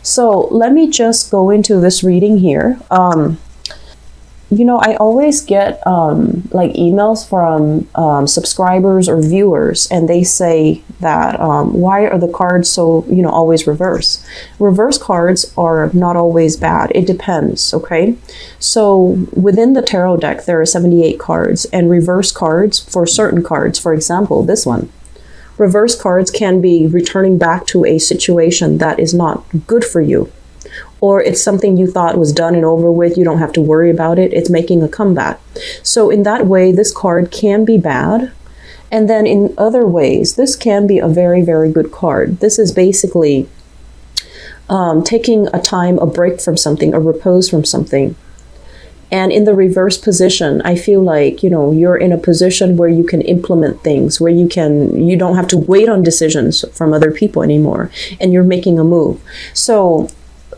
So let me just go into this reading here. I always get like emails from subscribers or viewers, and they say that why are the cards so, always reverse? Reverse cards are not always bad. It depends, okay? So within the tarot deck, there are 78 cards, and reverse cards for certain cards, for example, this one. Reverse cards can be returning back to a situation that is not good for you. Or it's something you thought was done and over with. You don't have to worry about it. It's making a comeback. So in that way, this card can be bad. And then in other ways, this can be a very, very good card. This is basically taking a break from something, a repose from something. And in the reverse position, I feel like, you're in a position where you can implement things, where you don't have to wait on decisions from other people anymore, and you're making a move. So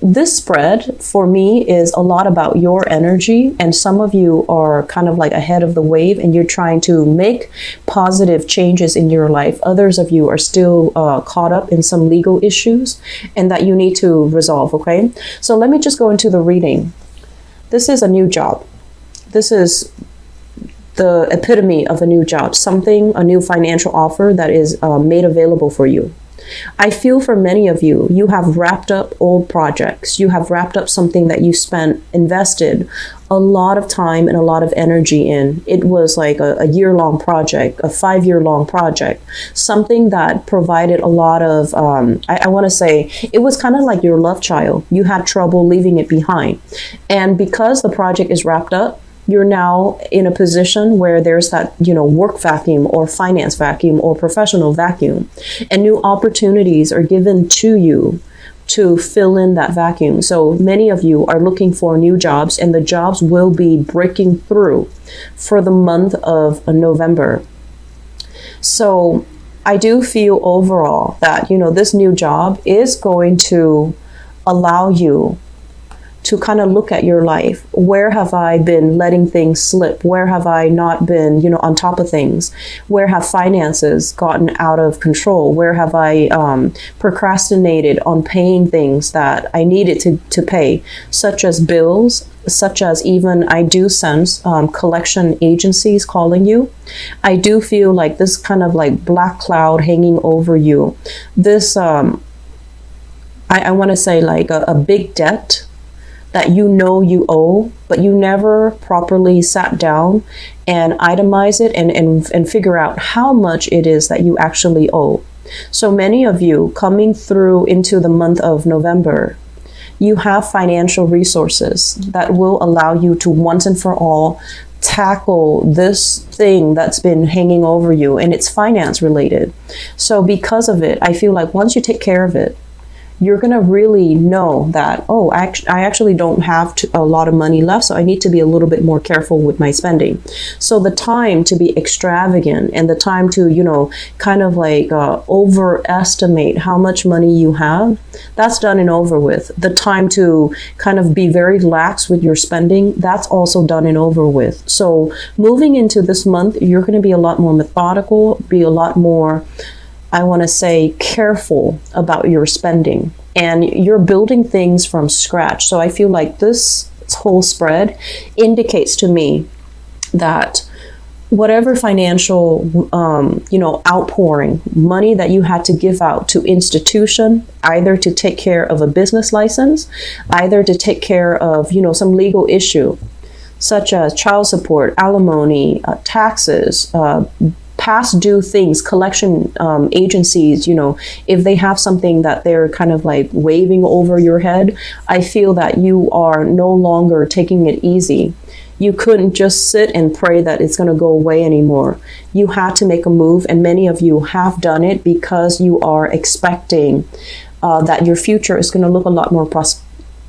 this spread for me is a lot about your energy, and some of you are kind of like ahead of the wave and you're trying to make positive changes in your life. Others of you are still caught up in some legal issues and that you need to resolve, okay? So let me just go into the reading. This is a new job. This is the epitome of a new job, a new financial offer that is made available for you. I feel for many of you, you have wrapped up old projects. You have wrapped up something that you invested a lot of time and a lot of energy in. It was like a year-long project, a 5-year-long project, something that provided a lot of, I want to say, it was kind of like your love child. You had trouble leaving it behind. And because the project is wrapped up, you're now in a position where there's that, work vacuum or finance vacuum or professional vacuum, and new opportunities are given to you to fill in that vacuum. So many of you are looking for new jobs, and the jobs will be breaking through for the month of November. So I do feel overall that, this new job is going to allow you to kind of look at your life. Where have I been letting things slip? Where have I not been, on top of things? Where have finances gotten out of control? Where have I procrastinated on paying things that I needed to pay, such as bills, such as even I do sense collection agencies calling you. I do feel like this kind of like black cloud hanging over you. This, I want to say like a big debt that you owe, but you never properly sat down and itemize it and figure out how much it is that you actually owe. So many of you coming through into the month of November, you have financial resources that will allow you to once and for all tackle this thing that's been hanging over you, and it's finance related. So because of it, I feel like once you take care of it, you're going to really know that, I actually don't have a lot of money left, so I need to be a little bit more careful with my spending. So the time to be extravagant and the time to, kind of like overestimate how much money you have, that's done and over with. The time to kind of be very lax with your spending, that's also done and over with. So moving into this month, you're going to be a lot more methodical, be a lot more, I want to say, careful about your spending, and you're building things from scratch. So I feel like this whole spread indicates to me that whatever financial, outpouring, money that you had to give out to institution, either to take care of a business license, either to take care of, some legal issue, such as child support, alimony, taxes, past due things, collection agencies, if they have something that they're kind of like waving over your head, I feel that you are no longer taking it easy. You couldn't just sit and pray that it's going to go away anymore. You had to make a move, and many of you have done it because you are expecting that your future is going to look a lot more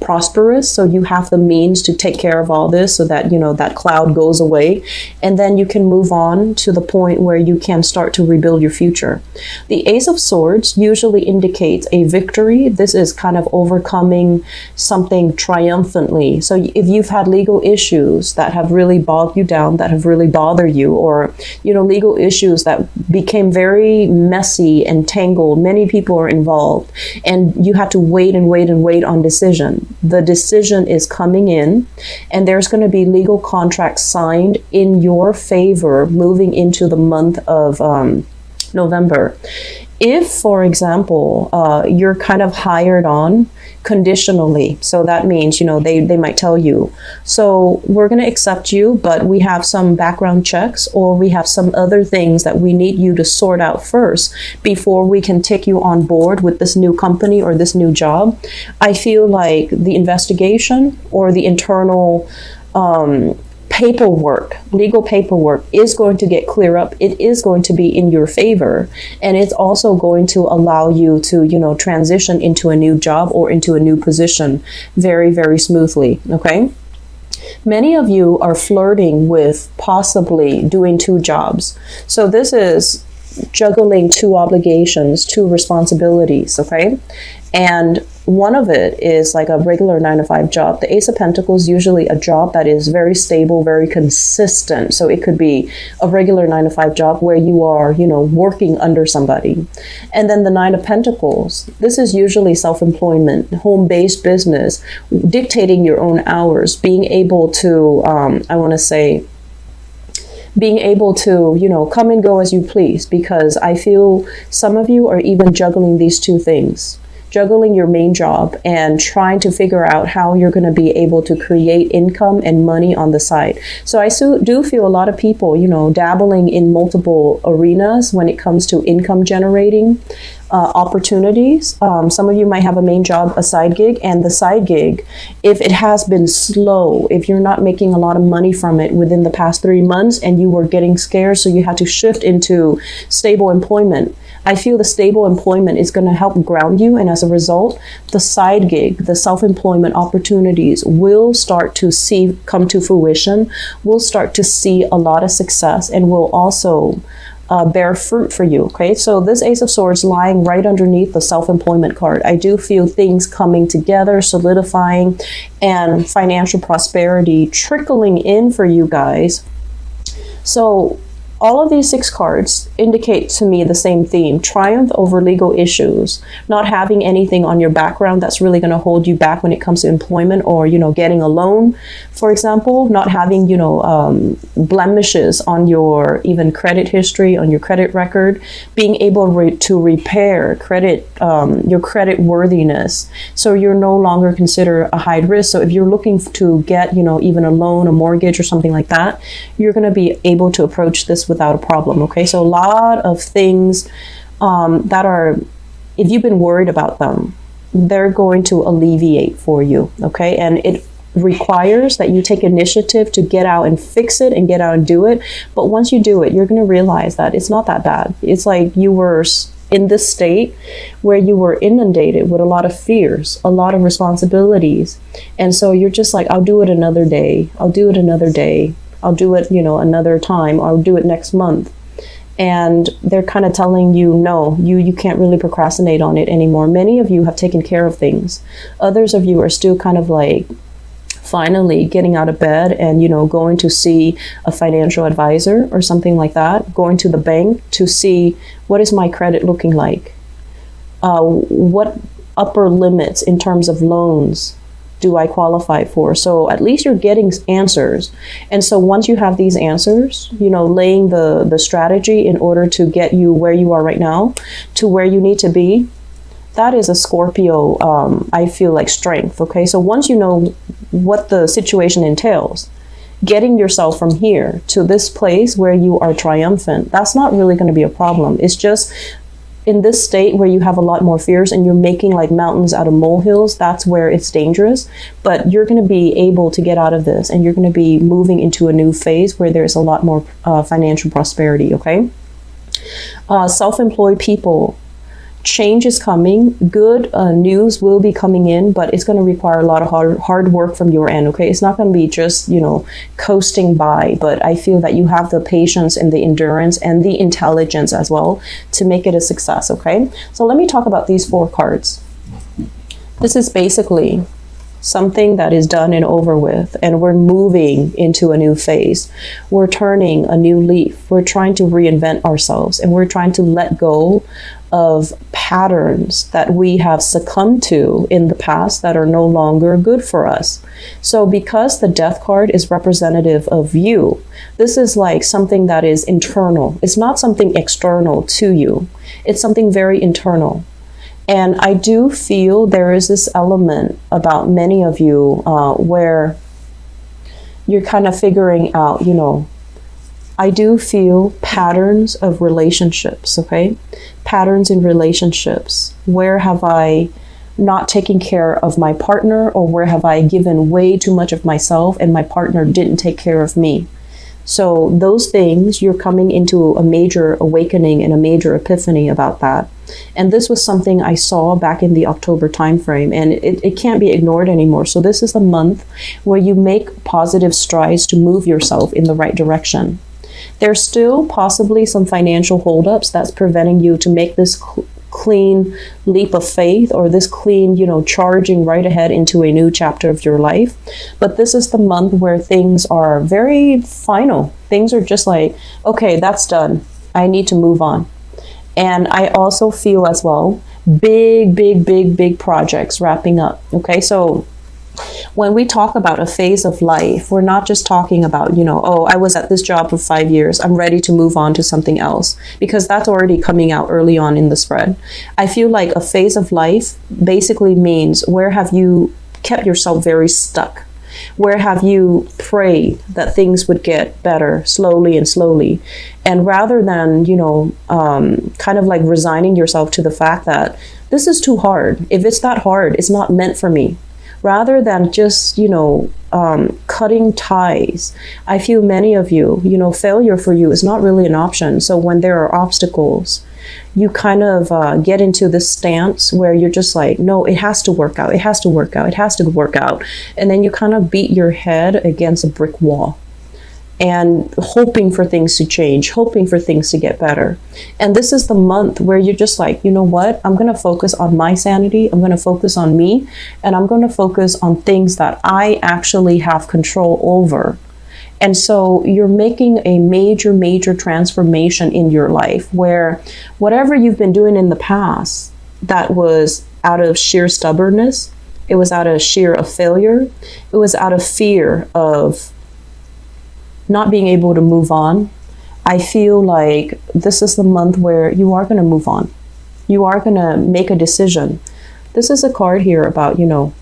prosperous, so you have the means to take care of all this, so that, you know, that cloud goes away, and then you can move on to the point where you can start to rebuild your future. The Ace of Swords usually indicates a victory. This is kind of overcoming something triumphantly. So if you've had legal issues that have really bogged you down, that have really bothered you, or, you know, legal issues that became very messy and tangled, many people are involved, and you had to wait and wait and wait on decision. The decision is coming in, and there's going to be legal contracts signed in your favor moving into the month of November. If, for example, you're kind of hired on conditionally, so that means, you know, they might tell you, so we're going to accept you, but we have some background checks, or we have some other things that we need you to sort out first before we can take you on board with this new company or this new job. I feel like the investigation or the internal paperwork, legal paperwork, is going to get clear up. It is going to be in your favor, and it's also going to allow you to, you know, transition into a new job or into a new position very, very smoothly. Okay. Many of you are flirting with possibly doing 2 jobs. So this is juggling 2 obligations, 2 responsibilities. Okay. And one of it is like a regular 9-to-5 job. The Ace of Pentacles, usually a job that is very stable, very consistent. So it could be a regular 9-to-5 job where you are, you know, working under somebody. And then the 9 of Pentacles, this is usually self-employment, home-based business, dictating your own hours, being able to, being able to, you know, come and go as you please, because I feel some of you are even juggling these 2 things. Juggling your main job and trying to figure out how you're going to be able to create income and money on the side. So I do feel a lot of people, you know, dabbling in multiple arenas when it comes to income generating opportunities. Some of you might have a main job, a side gig, and the side gig, if it has been slow, if you're not making a lot of money from it within the past 3 months and you were getting scared, so you had to shift into stable employment, I feel the stable employment is going to help ground you, and as a result, the side gig, the self-employment opportunities will start to come to fruition. We'll start to see a lot of success, and will also bear fruit for you. Okay, so this Ace of Swords lying right underneath the self-employment card, I do feel things coming together, solidifying, and financial prosperity trickling in for you guys. So all of these 6 cards indicate to me the same theme: triumph over legal issues, not having anything on your background that's really going to hold you back when it comes to employment, or, you know, getting a loan, for example, not having, you know, blemishes on your even credit history, on your credit record, being able to repair credit, your credit worthiness. So you're no longer considered a high risk. So if you're looking to get, you know, even a loan, a mortgage, or something like that, you're going to be able to approach this without a problem. Okay, so a lot of things that are, if you've been worried about them, they're going to alleviate for you. Okay, and it requires that you take initiative to get out and fix it and get out and do it. But once you do it, you're going to realize that it's not that bad. It's like you were in this state where you were inundated with a lot of fears, a lot of responsibilities, and so you're just like, I'll do it another day, I'll do it another day, I'll do it, you know, another time, I'll do it next month. And they're kind of telling you, no, you can't really procrastinate on it anymore. Many of you have taken care of things. Others of you are still kind of like finally getting out of bed and, you know, going to see a financial advisor or something like that, going to the bank to see, what is my credit looking like? What upper limits in terms of loans do I qualify for? So at least you're getting answers. And so once you have these answers, you know, laying the strategy in order to get you where you are right now to where you need to be, that is a Scorpio, I feel like, strength. Okay, so once you know what the situation entails, getting yourself from here to this place where you are triumphant, that's not really going to be a problem. It's just in this state where you have a lot more fears and you're making like mountains out of molehills, that's where it's dangerous. But you're going to be able to get out of this, and you're going to be moving into a new phase where there's a lot more financial prosperity. Okay, self-employed people change is coming. Good news will be coming in, but it's going to require a lot of hard work from your end. Okay, it's not going to be just, you know, coasting by, but I feel that you have the patience and the endurance and the intelligence as well to make it a success. Okay, so let me talk about these 4 cards. This is basically something that is done and over with, and we're moving into a new phase. We're turning a new leaf. We're trying to reinvent ourselves, and we're trying to let go of patterns that we have succumbed to in the past that are no longer good for us. So because the Death card is representative of you, this is like something that is internal. It's not something external to you. It's something very internal. And I do feel there is this element about many of you where you're kind of figuring out, you know, I do feel patterns of relationships, okay? Patterns in relationships. Where have I not taken care of my partner, or where have I given way too much of myself and my partner didn't take care of me? So those things, you're coming into a major awakening and a major epiphany about that. And this was something I saw back in the October timeframe, and it can't be ignored anymore. So this is the month where you make positive strides to move yourself in the right direction. There's still possibly some financial holdups that's preventing you to make this clean leap of faith, or this clean, you know, charging right ahead into a new chapter of your life. But this is the month where things are very final. Things are just like, okay, that's done. I need to move on. And I also feel as well, big projects wrapping up. Okay, so when we talk about a phase of life, we're not just talking about, you know, oh, I was at this job for 5 years, I'm ready to move on to something else, because that's already coming out early on in the spread. I feel like a phase of life basically means, where have you kept yourself very stuck? Where have you prayed that things would get better slowly and slowly? And rather than, you know, kind of like resigning yourself to the fact that this is too hard. If it's that hard, it's not meant for me. Rather than just, you know, cutting ties, I feel many of you, you know, failure for you is not really an option. So when there are obstacles, you kind of get into this stance where you're just like, no, it has to work out. It has to work out. It has to work out. And then you kind of beat your head against a brick wall, and hoping for things to change, hoping for things to get better. And this is the month where you're just like, you know what? I'm going to focus on my sanity. I'm going to focus on me, and I'm going to focus on things that I actually have control over. And so you're making a major transformation in your life, where whatever you've been doing in the past that was out of sheer stubbornness, it was out of sheer of failure, it was out of fear of not being able to move on. I feel like this is the month where you are going to move on. You are going to make a decision. This is a card here about, you know,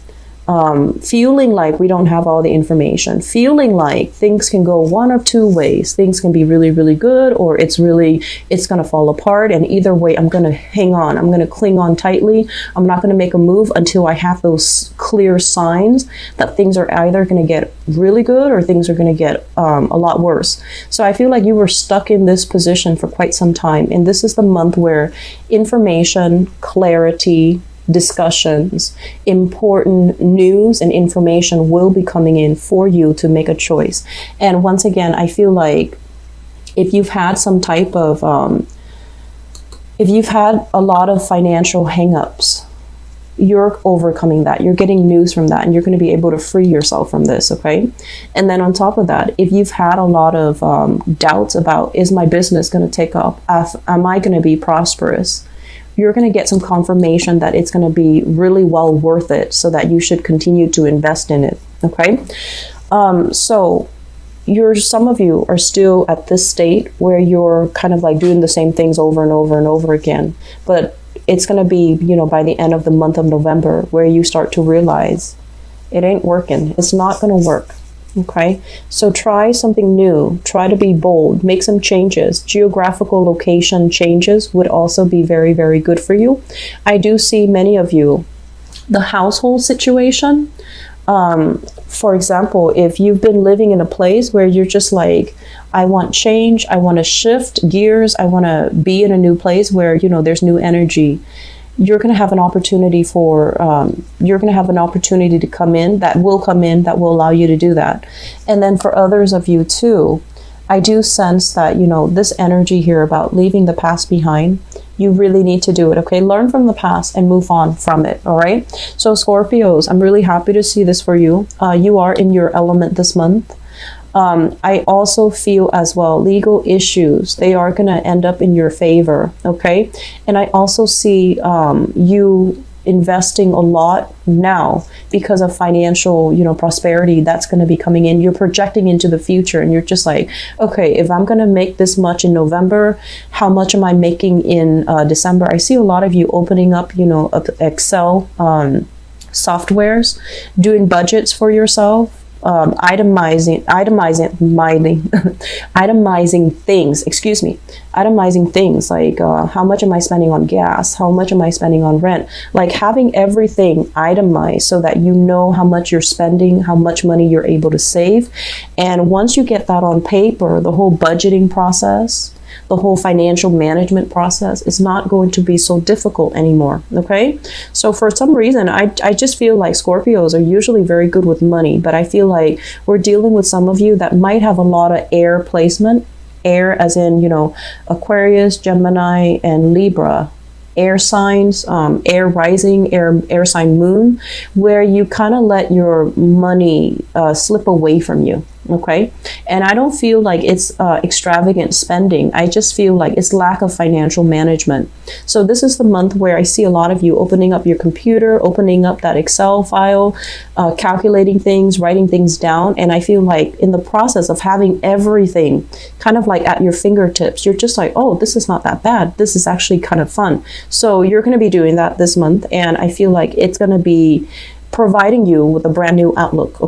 feeling like we don't have all the information, feeling like things can go one of two ways. Things can be really good, or it's going to fall apart. And either way, I'm going to hang on. I'm going to cling on tightly. I'm not going to make a move until I have those clear signs that things are either going to get really good or things are going to get a lot worse. So I feel like you were stuck in this position for quite some time. And this is the month where information, clarity, discussions, important news and information will be coming in for you to make a choice. And once again, I feel like if you've had some type of if you've had a lot of financial hangups, you're overcoming that. You're getting news from that, and you're going to be able to free yourself from this. Okay. And then on top of that, if you've had a lot of doubts about, is my business going to take off? Am I going to be prosperous? You're going to get some confirmation that it's going to be really well worth it, so that you should continue to invest in it. Okay. So some of you are still at this state where you're kind of like doing the same things over and over again. But it's going to be, you know, by the end of the month of November where you start to realize it ain't working. It's not going to work. Okay, so try something new, try to be bold, make some changes. Geographical location changes would also be very good for you. I do see many of you, the household situation. For example, if you've been living in a place where you're just like, I want change, I want to shift gears, I want to be in a new place where, you know, there's new energy. you're going to have an opportunity for, you're going to have an opportunity to come in that will allow you to do that. And then for others of you too, I do sense that, you know, this energy here about leaving the past behind, you really need to do it, okay? Learn from the past and move on from it, all right? So Scorpios, I'm really happy to see this for you. You are in your element this month. I also feel as well, legal issues, they are going to end up in your favor, okay? And I also see you investing a lot now because of financial, you know, prosperity that's going to be coming in. You're projecting into the future and you're just like, okay, if I'm going to make this much in November, how much am I making in December? I see a lot of you opening up, you know, Excel softwares, doing budgets for yourself, itemizing things like how much am I spending on gas, how much am I spending on rent, like having everything itemized so that you know how much you're spending, how much money you're able to save. And once you get that on paper, the whole budgeting process, the whole financial management process is not going to be so difficult anymore, okay? So for some reason, I just feel like Scorpios are usually very good with money, but I feel like we're dealing with some of you that might have a lot of air placement, air as in, you know, Aquarius, Gemini, and Libra, air signs, air rising, air sign moon, where you kind of let your money slip away from you. Okay. And I don't feel like it's extravagant spending. I just feel like it's lack of financial management. So this is the month where I see a lot of you opening up your computer, opening up that Excel file, calculating things, writing things down. And I feel like in the process of having everything kind of like at your fingertips, you're just like, oh, this is not that bad. This is actually kind of fun. So you're going to be doing that this month. And I feel like it's going to be providing you with a brand new outlook.